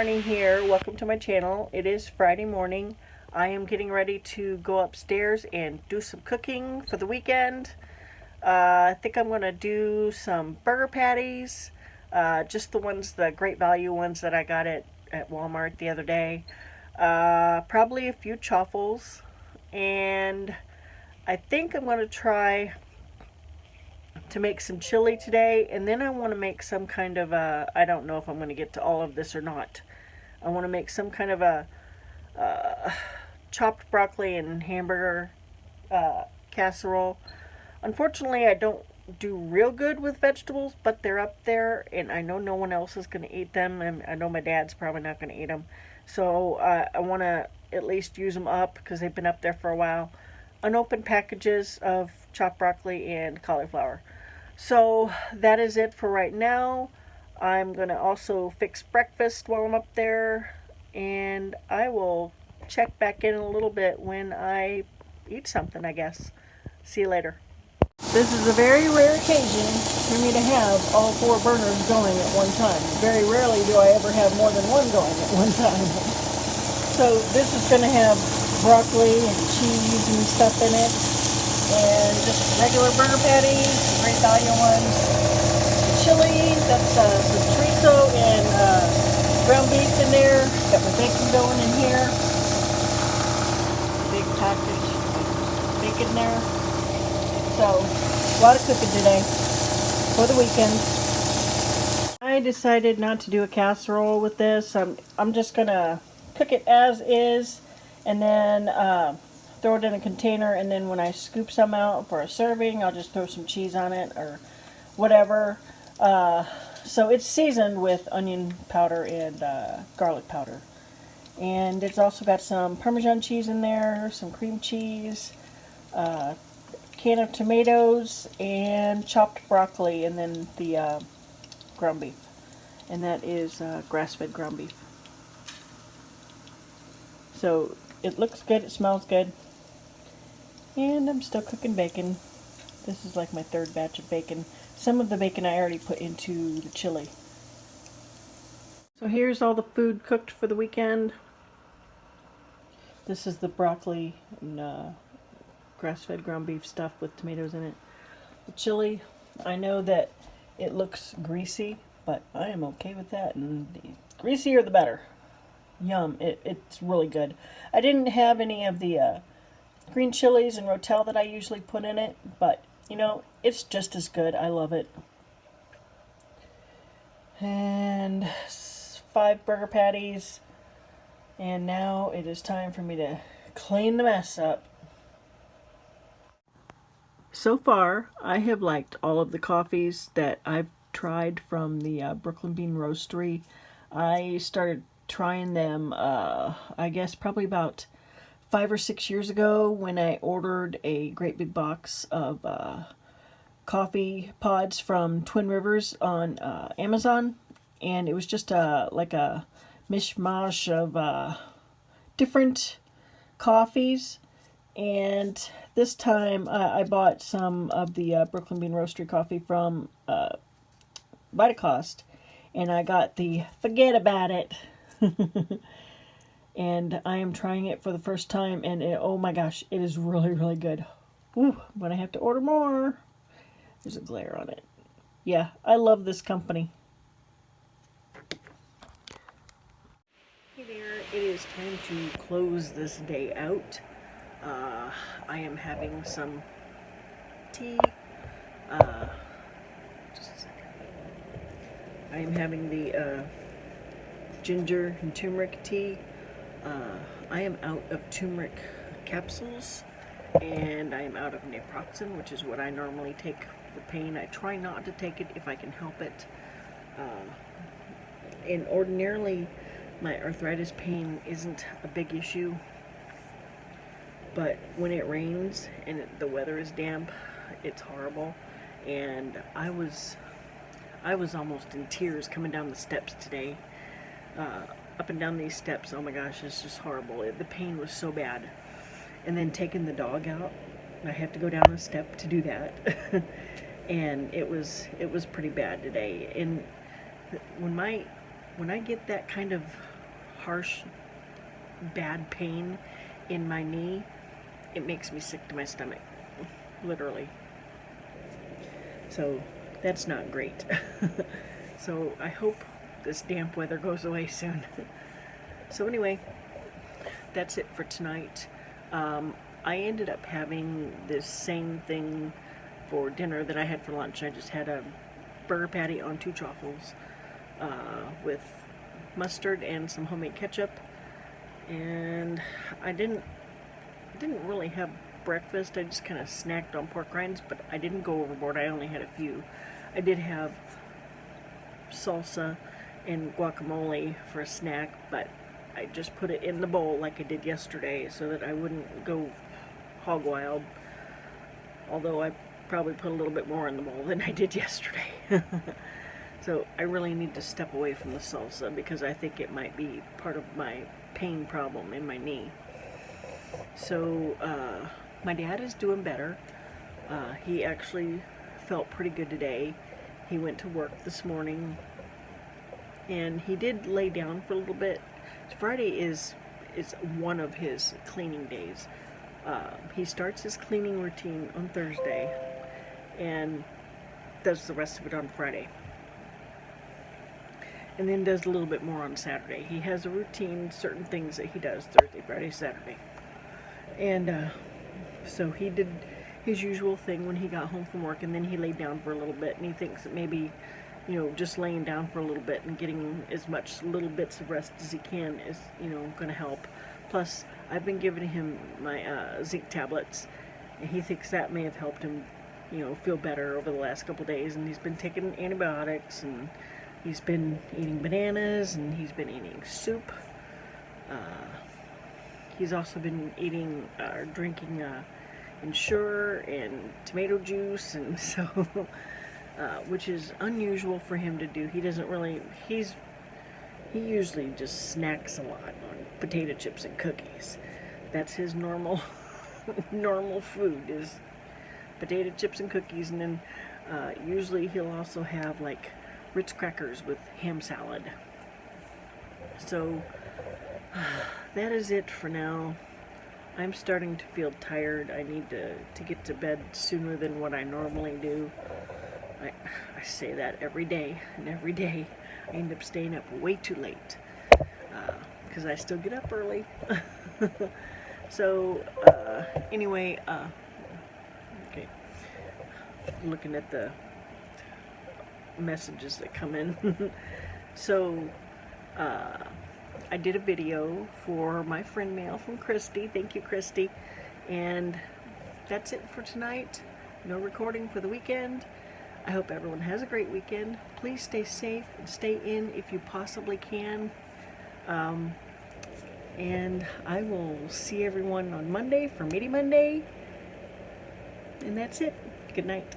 Marnie here. Welcome to my channel. It is Friday morning. I am getting ready to go upstairs and do some cooking for the weekend. I think I'm going to do some burger patties. Just the ones, the Great Value ones that I got at Walmart the other day. Probably a few chaffles. And I think I'm going to try to make some chili today, and then I want to make some kind of a, I don't know if I'm going to get to all of this or not. I want to make some kind of a chopped broccoli and hamburger casserole. Unfortunately, I don't do real good with vegetables, but they're up there, and I know no one else is going to eat them, and I know my dad's probably not going to eat them. So I want to at least use them up because they've been up there for a while. Unopened packages of chopped broccoli and cauliflower. So that is it for right now. I'm going to also fix breakfast while I'm up there, and I will check back in a little bit when I eat something, I guess. See you later. This is a very rare occasion for me to have all four burners going at one time. Very rarely do I ever have more than one going at one time. So this is going to have broccoli and cheese and stuff in it, and just regular burger patties, Great Value ones, chili, that's some chorizo and ground beef in there. Got my bacon going in here. Big package of bacon there. So, a lot of cooking today for the weekend. I decided not to do a casserole with this. I'm just gonna cook it as is, and then throw it in a container, and then when I scoop some out for a serving, I'll just throw some cheese on it or whatever. So it's seasoned with onion powder and garlic powder. And it's also got some Parmesan cheese in there, some cream cheese, can of tomatoes, and chopped broccoli, and then the ground beef. And that is grass-fed ground beef. So it looks good, it smells good. And I'm still cooking bacon. This is like my third batch of bacon. Some of the bacon I already put into the chili. So here's all the food cooked for the weekend. This is the broccoli and grass-fed ground beef stuff with tomatoes in it. The chili, I know that it looks greasy, but I am okay with that. And the greasier the better. Yum, it's really good. I didn't have any of the green chilies and rotel that I usually put in it, but you know, it's just as good. I love it. And 5 burger patties, and now it is time for me to clean the mess up. So far, I have liked all of the coffees that I've tried from the Brooklyn Bean Roastery. I started trying them, I guess probably about 5 or 6 years ago when I ordered a great big box of coffee pods from Twin Rivers on Amazon, and it was just like a mishmash of different coffees. And this time I bought some of the Brooklyn Bean Roastery coffee from Vitacost, and I got the Fuhgeddaboutit. And I am trying it for the first time, and oh my gosh, it is really, really good. Ooh, but I have to order more. There's a glare on it. Yeah, I love this company. Hey there, it is time to close this day out. I am having some tea. Just a second. I am having the ginger and turmeric tea. I am out of turmeric capsules, and I am out of naproxen, which is what I normally take for pain. I try not to take it if I can help it. And ordinarily, my arthritis pain isn't a big issue, but when it rains and the weather is damp, it's horrible. And I was almost in tears coming down the steps today. Up and down these steps, oh my gosh, it's just horrible. The pain was so bad. And then taking the dog out, I have to go down a step to do that. And it was pretty bad today. And when I get that kind of harsh, bad pain in my knee. It makes me sick to my stomach, literally. So that's not great. So I hope this damp weather goes away soon. So anyway, that's it for tonight. I ended up having this same thing for dinner that I had for lunch. I just had a burger patty on 2 truffles with mustard and some homemade ketchup. And I didn't really have breakfast. I just kind of snacked on pork rinds, but I didn't go overboard. I only had a few. I did have salsa and guacamole for a snack, but I just put it in the bowl like I did yesterday so that I wouldn't go hog wild. Although I probably put a little bit more in the bowl than I did yesterday. So I really need to step away from the salsa because I think it might be part of my pain problem in my knee. So my dad is doing better. He actually felt pretty good today. He went to work this morning and he did lay down for a little bit. Friday is one of his cleaning days. He starts his cleaning routine on Thursday and does the rest of it on Friday. And then does a little bit more on Saturday. He has a routine, certain things that he does Thursday, Friday, Saturday. And so he did his usual thing when he got home from work, and then he laid down for a little bit, and he thinks that maybe, you know, just laying down for a little bit and getting as much little bits of rest as he can is, you know, going to help. Plus, I've been giving him my zinc tablets, and he thinks that may have helped him, you know, feel better over the last couple days. And he's been taking antibiotics, and he's been eating bananas, and he's been eating soup. He's also been eating, drinking Ensure and tomato juice, and so, which is unusual for him to do. He doesn't really, he usually just snacks a lot on potato chips and cookies. That's his normal food is potato chips and cookies, and then usually he'll also have like Ritz crackers with ham salad. So that is it for now. I'm starting to feel tired. I need to get to bed sooner than what I normally do. I say that every day, and every day I end up staying up way too late because I still get up early. So anyway, okay, looking at the messages that come in. So I did a video for my friend mail from Christy. Thank you, Christy. And that's it for tonight. No recording for the weekend. I hope everyone has a great weekend. Please stay safe and stay in if you possibly can. And I will see everyone on Monday for Meaty Monday. And that's it. Good night.